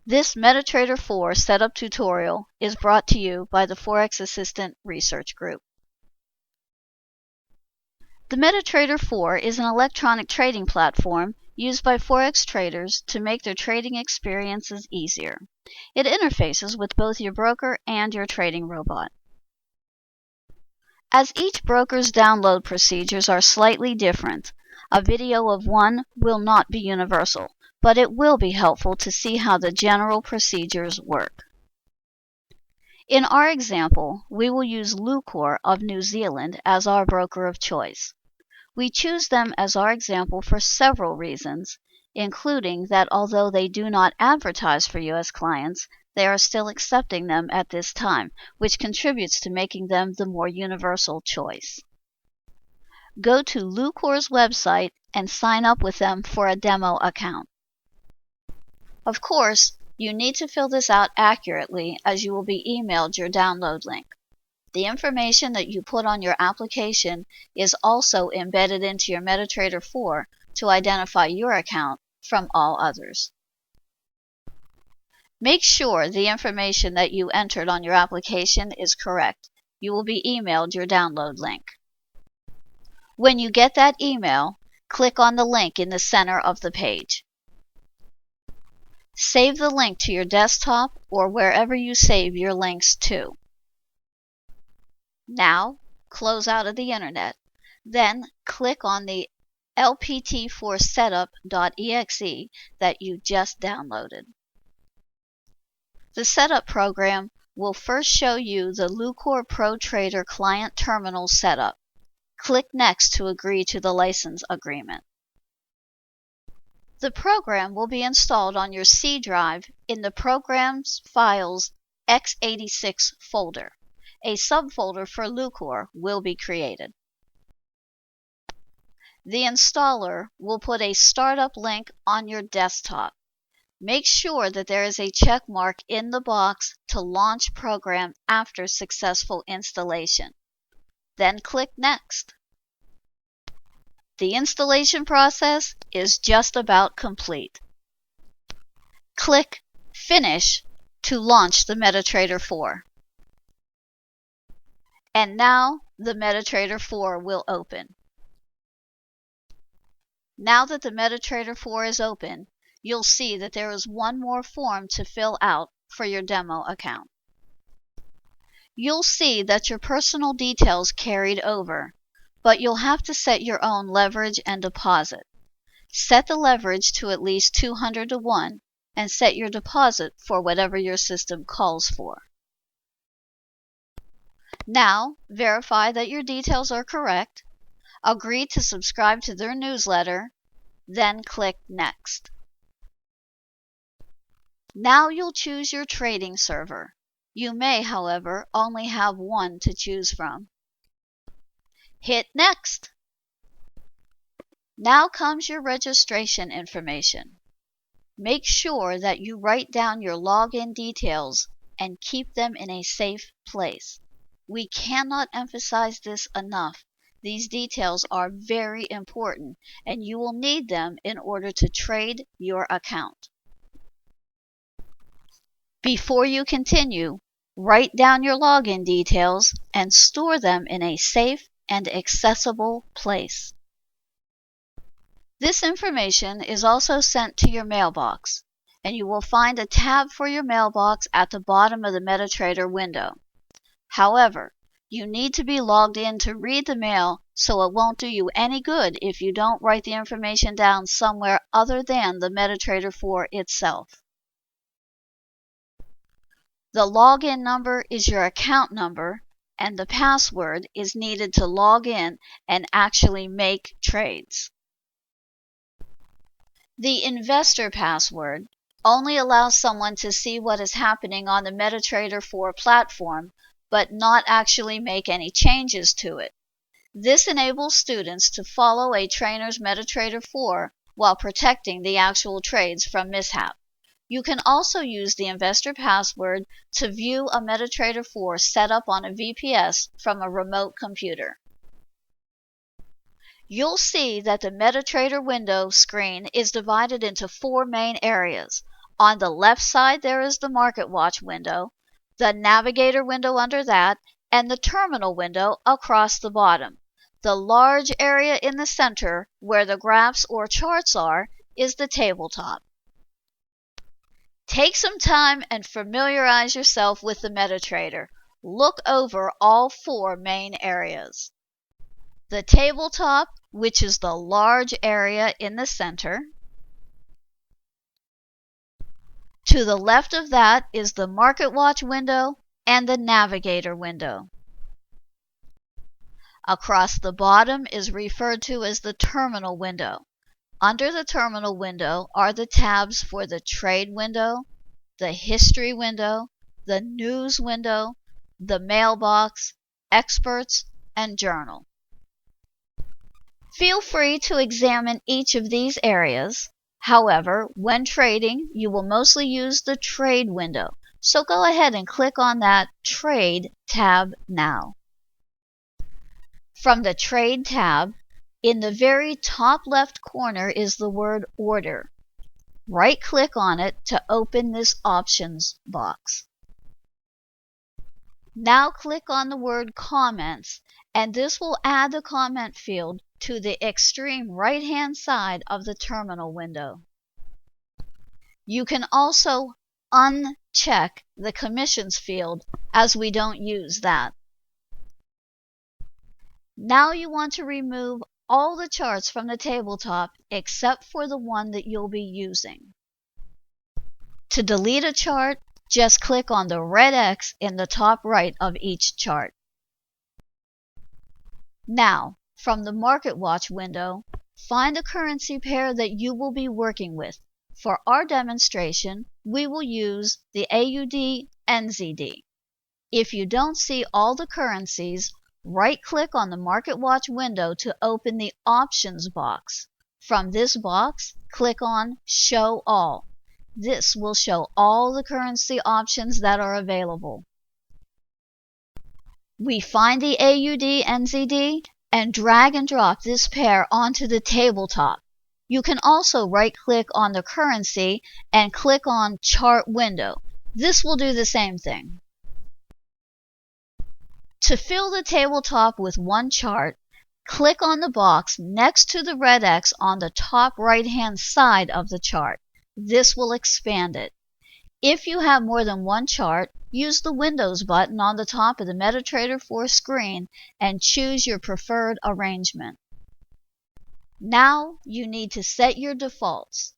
This MetaTrader 4 setup tutorial is brought to you by the Forex Assistant Research Group. The MetaTrader 4 is an electronic trading platform used by Forex traders to make their trading experiences easier. It interfaces with both your broker and your trading robot. As each broker's download procedures are slightly different, a video of one will not be universal, but it will be helpful to see how the general procedures work. In our example, we will use Lucor of New Zealand as our broker of choice. We choose them as our example for several reasons, including that although they do not advertise for U.S. clients, they are still accepting them at this time, which contributes to making them the more universal choice. Go to Lucor's website and sign up with them for a demo account. Of course, you need to fill this out accurately as you will be emailed your download link. The information that you put on your application is also embedded into your MetaTrader 4 to identify your account from all others. Make sure the information that you entered on your application is correct. You will be emailed your download link. When you get that email, click on the link in the center of the page. Save the link to your desktop or wherever you save your links to. Now, close out of the internet. Then click on the mt4setup.exe that you just downloaded. The setup program will first show you the Lucor Pro Trader client terminal setup. Click Next to agree to the license agreement. The program will be installed on your C drive in the Programs Files x86 folder. A subfolder for Lucor will be created. The installer will put a startup link on your desktop. Make sure that there is a check mark in the box to launch program after successful installation. Then click Next. The installation process is just about complete. Click Finish to launch the MetaTrader 4. And now the MetaTrader 4 will open. Now that the MetaTrader 4 is open, you'll see that there is one more form to fill out for your demo account. You'll see that your personal details carried over, but you'll have to set your own leverage and deposit. Set the leverage to at least 200 to 1 and set your deposit for whatever your system calls for. Now, verify that your details are correct, agree to subscribe to their newsletter, then click Next. Now you'll choose your trading server. You may, however, only have one to choose from. Hit Next. Now comes your registration information. Make sure that you write down your login details and keep them in a safe place. We cannot emphasize this enough. These details are very important and you will need them in order to trade your account. Before you continue, write down your login details and store them in a safe and accessible place. This information is also sent to your mailbox, and you will find a tab for your mailbox at the bottom of the MetaTrader window. However, you need to be logged in to read the mail, so it won't do you any good if you don't write the information down somewhere other than the MetaTrader 4 itself. The login number is your account number, and the password is needed to log in and actually make trades. The investor password only allows someone to see what is happening on the MetaTrader 4 platform, but not actually make any changes to it. This enables students to follow a trainer's MetaTrader 4 while protecting the actual trades from mishap. You can also use the investor password to view a MetaTrader 4 set up on a VPS from a remote computer. You'll see that the MetaTrader window screen is divided into 4 main areas. On the left side, there is the Market Watch window, the Navigator window under that, and the Terminal window across the bottom. The large area in the center, where the graphs or charts are, is the tabletop. Take some time and familiarize yourself with the MetaTrader. Look over all four main areas. The tabletop, which is the large area in the center. To the left of that is the Market Watch window and the Navigator window. Across the bottom is referred to as the Terminal window. Under the Terminal window are the tabs for the Trade window, the History window, the News window, the Mailbox, Experts, and Journal. Feel free to examine each of these areas. However, when trading, you will mostly use the Trade window, so go ahead and click on that Trade tab now. From the Trade tab, in the very top left corner is the word Order. Right-click on it to open this options box. Now click on the word Comments, and this will add the comment field to the extreme right-hand side of the Terminal window. You can also uncheck the Commissions field, as we don't use that. Now you want to remove all the charts from the tabletop except for the one that you'll be using. To delete a chart, just click on the red X in the top right of each chart. Now, from the Market Watch window, find a currency pair that you will be working with. For our demonstration, we will use the AUD-NZD. If you don't see all the currencies, right-click on the Market Watch window to open the Options box. From this box, click on Show All. This will show all the currency options that are available. We find the AUD-NZD and drag and drop this pair onto the tabletop. You can also right-click on the currency and click on Chart Window. This will do the same thing. To fill the tabletop with one chart, click on the box next to the red X on the top right-hand side of the chart. This will expand it. If you have more than one chart, use the Windows button on the top of the MetaTrader 4 screen and choose your preferred arrangement. Now you need to set your defaults.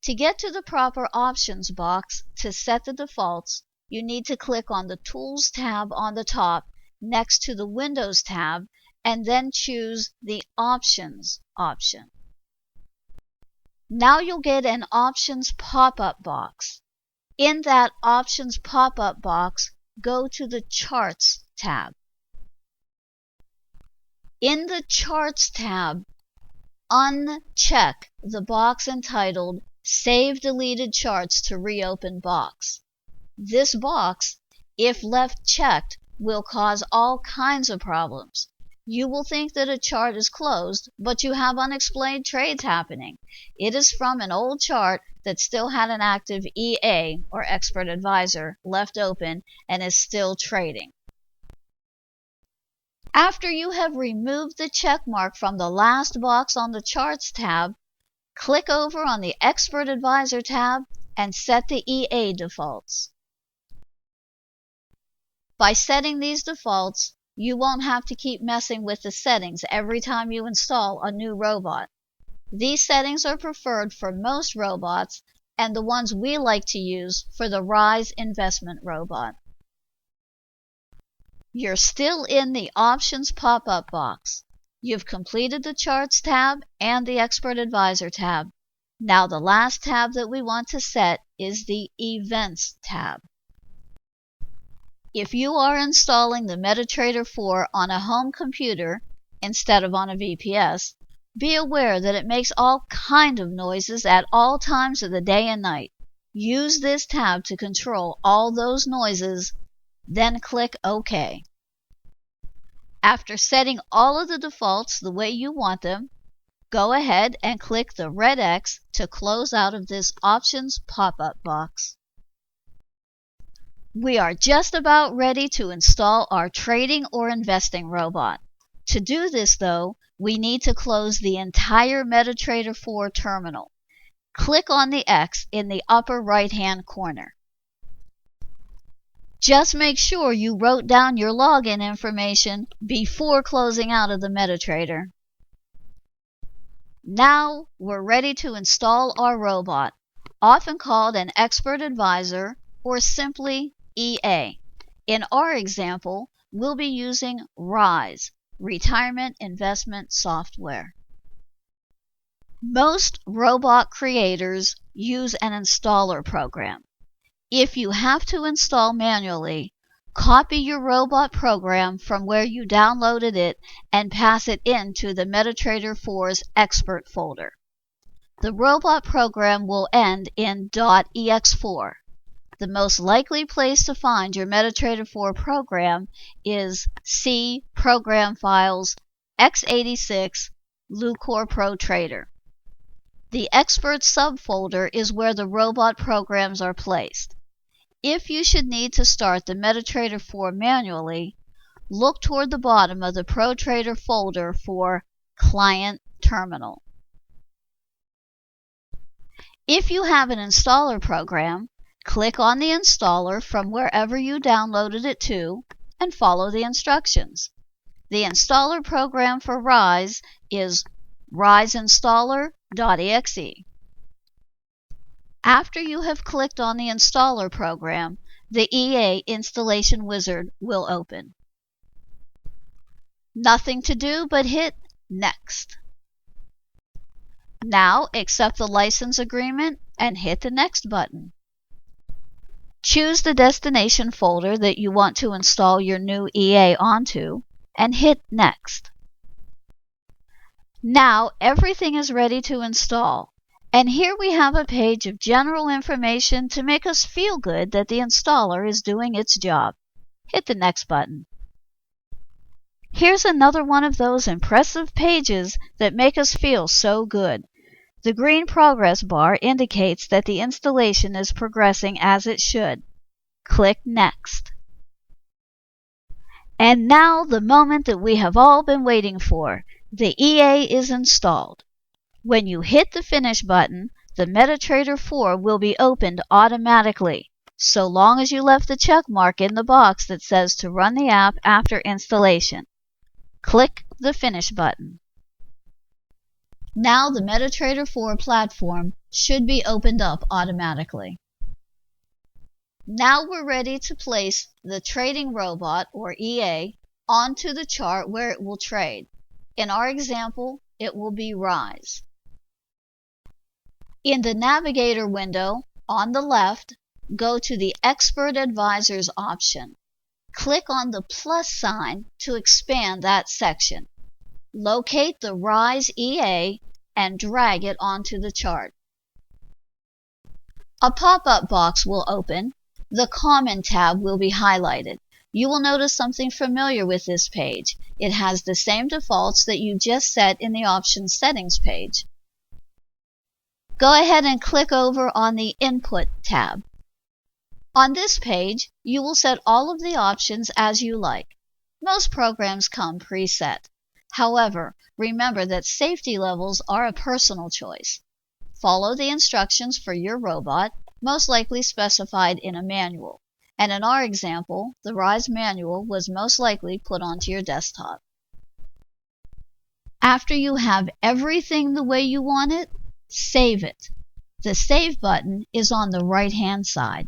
To get to the proper options box to set the defaults, you need to click on the Tools tab on the top next to the Windows tab and then choose the Options option. Now you'll get an Options pop-up box. In that Options pop-up box, go to the Charts tab. In the Charts tab, uncheck the box entitled Save Deleted Charts to Reopen Box. This box, if left checked, will cause all kinds of problems. You will think that a chart is closed, but you have unexplained trades happening. It is from an old chart that still had an active EA, or expert advisor, left open and is still trading. After you have removed the check mark from the last box on the Charts tab, click over on the Expert Advisor tab and set the EA defaults. By setting these defaults, you won't have to keep messing with the settings every time you install a new robot. These settings are preferred for most robots and the ones we like to use for the Rise investment robot. You're still in the Options pop-up box. You've completed the Charts tab and the Expert Advisor tab. Now the last tab that we want to set is the Events tab. If you are installing the MetaTrader 4 on a home computer instead of on a VPS, be aware that it makes all kinds of noises at all times of the day and night. Use this tab to control all those noises, then click OK. After setting all of the defaults the way you want them, Go ahead and click the red X to close out of this Options pop-up box. We are just about ready to install our trading or investing robot. To do this, though, we need to close the entire MetaTrader 4 terminal. Click on the X in the upper right-hand corner. Just make sure you wrote down your login information before closing out of the MetaTrader. Now we're ready to install our robot, often called an expert advisor or simply EA. In our example, we'll be using RISE, Retirement Investment Software. Most robot creators use an installer program. If you have to install manually, copy your robot program from where you downloaded it and pass it into the MetaTrader 4's Expert folder. The robot program will end in .ex4. The most likely place to find your MetaTrader 4 program is C Program Files x86 Lucor Pro Trader. The Expert subfolder is where the robot programs are placed. If you should need to start the MetaTrader 4 manually, look toward the bottom of the ProTrader folder for Client Terminal. If you have an installer program, click on the installer from wherever you downloaded it to and follow the instructions. The installer program for RISE is riseinstaller.exe. After you have clicked on the installer program, the EA installation wizard will open. Nothing to do but hit Next. Now accept the license agreement and hit the Next button. Choose the destination folder that you want to install your new EA onto and hit Next. Now everything is ready to install. And here we have a page of general information to make us feel good that the installer is doing its job. Hit the Next button. Here's another one of those impressive pages that make us feel so good. The green progress bar indicates that the installation is progressing as it should. Click Next. And now the moment that we have all been waiting for. The EA is installed. When you hit the Finish button, the MetaTrader 4 will be opened automatically, so long as you left the check mark in the box that says to run the app after installation. Click the Finish button. Now the MetaTrader 4 platform should be opened up automatically. Now we're ready to place the trading robot, or EA, onto the chart where it will trade. In our example, it will be RISE. In the Navigator window, on the left, go to the Expert Advisors option. Click on the plus sign to expand that section. Locate the RISE EA and drag it onto the chart. A pop-up box will open. The Common tab will be highlighted. You will notice something familiar with this page. It has the same defaults that you just set in the Options Settings page. Go ahead and click over on the Input tab. On this page, you will set all of the options as you like. Most programs come preset. However, remember that safety levels are a personal choice. Follow the instructions for your robot, most likely specified in a manual. And in our example, the RISE manual was most likely put onto your desktop. After you have everything the way you want it, save it. The Save button is on the right-hand side.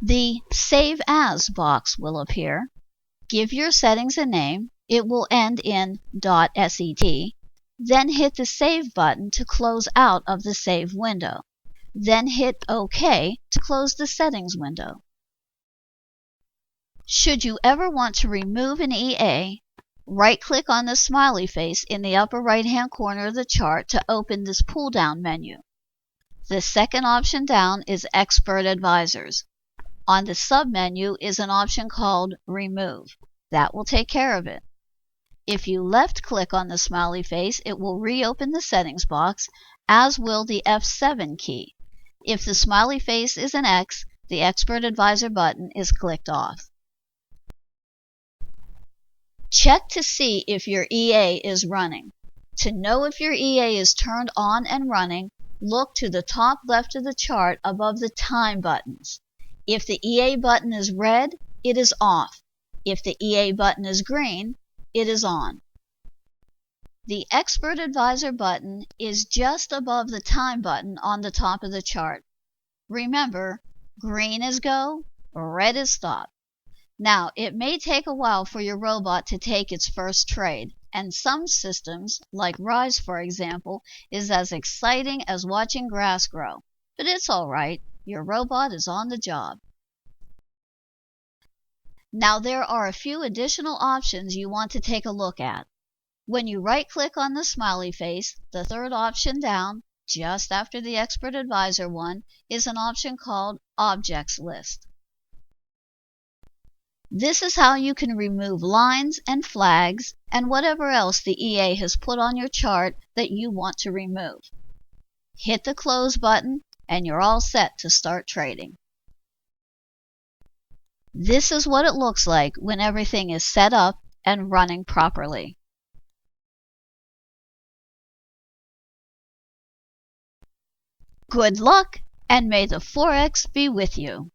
The Save As box will appear. Give your settings a name. It will end in .set. Then hit the Save button to close out of the Save window. Then hit OK to close the Settings window. Should you ever want to remove an EA, right-click on the smiley face in the upper right-hand corner of the chart to open this pull-down menu. The second option down is Expert Advisors. On the sub-menu is an option called Remove. That will take care of it. If you left-click on the smiley face, it will reopen the settings box, as will the F7 key. If the smiley face is an X, the Expert Advisor button is clicked off. Check to see if your EA is running. To know if your EA is turned on and running, look to the top left of the chart above the time buttons. If the EA button is red, it is off. If the EA button is green, it is on. The Expert Advisor button is just above the time button on the top of the chart. Remember, green is go, red is stop. Now, it may take a while for your robot to take its first trade, and some systems, like Rise for example, is as exciting as watching grass grow. But it's all right, your robot is on the job. Now there are a few additional options you want to take a look at. When you right-click on the smiley face, the third option down, just after the Expert Advisor one, is an option called Objects List. This is how you can remove lines and flags and whatever else the EA has put on your chart that you want to remove. Hit the Close button and you're all set to start trading. This is what it looks like when everything is set up and running properly. Good luck, and may the Forex be with you.